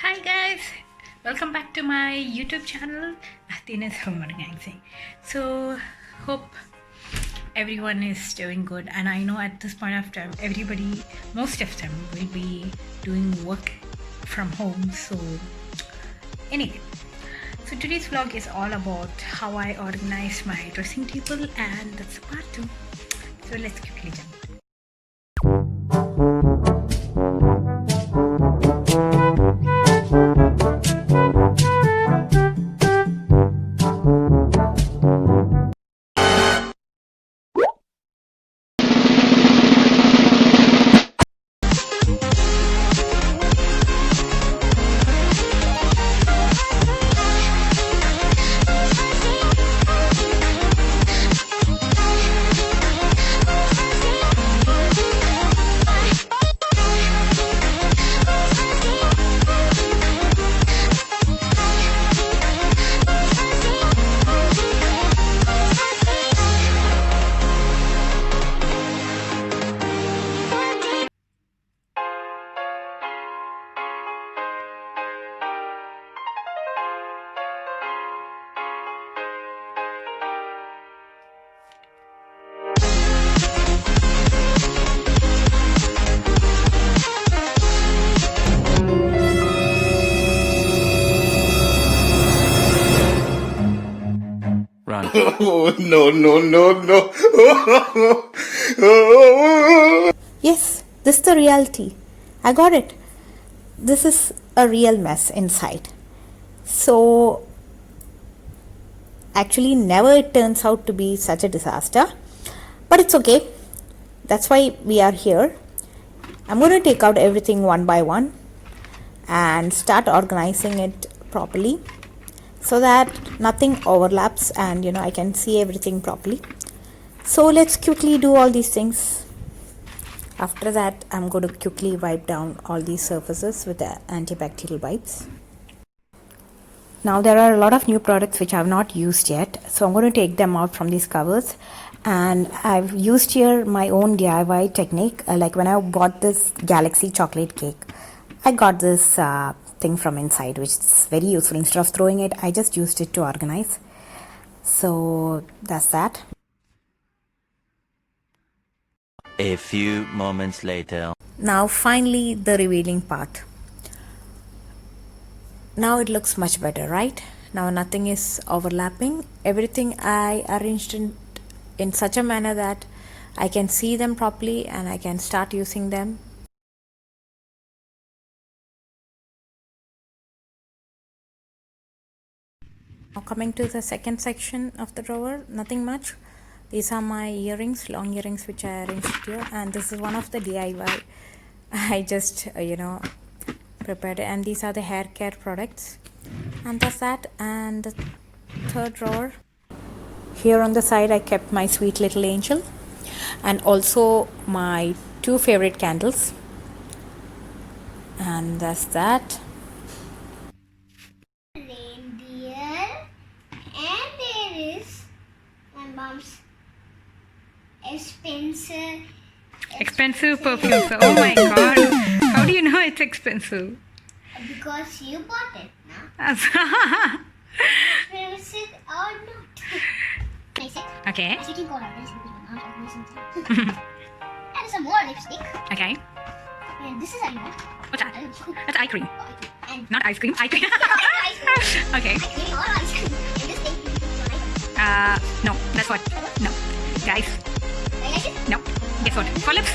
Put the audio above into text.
Hi guys, welcome back to my YouTube channel Ahtinus Homework. So hope everyone is doing good, and I know at this point of time most of them will be doing work from home. So anyway, so today's vlog is all about how I organize my dressing table, and that's part 2. So let's quickly jump. Run. Oh, no. Yes, this is the reality. I got it. This is a real mess inside. So, actually, never it turns out to be such a disaster. But it's okay. That's why we are here. I'm going to take out everything one by one and start organizing it properly, so that nothing overlaps and I can see everything properly. So let's quickly do all these things. After that, I'm going to quickly wipe down all these surfaces with the antibacterial wipes. Now there are a lot of new products which I have not used yet, so I'm going to take them out from these covers, and I've used here my own DIY technique. Like when I bought this Galaxy chocolate cake, I got this thing from inside, which is very useful. Instead of throwing it, I just used it to organize. So that's that. A few moments later. Now finally the revealing part. Now it looks much better, right? Now nothing is overlapping. Everything I arranged in such a manner that I can see them properly and I can start using them. Now coming to the second section of the drawer, nothing much. These are my earrings, long earrings, which I arranged here, and this is one of the DIY I just prepared, and these are the hair care products, and that's that. And the third drawer, here on the side I kept my sweet little angel and also my 2 favorite candles, and that's that. Reindeer, and there is my mom's Expensive perfume. Oh my god, how do you know it's expensive? because you bought it now. Expensive or not? Place it. Okay. As you can call it, and some more lipstick. Okay. And this is eye cream. What's that? That's eye cream. And Not ice cream. Eye cream. ice cream. Okay. Ice cream or ice cream. And this thing you put on No. That's what. No. Guys. Like this? No. Guess what? For lips.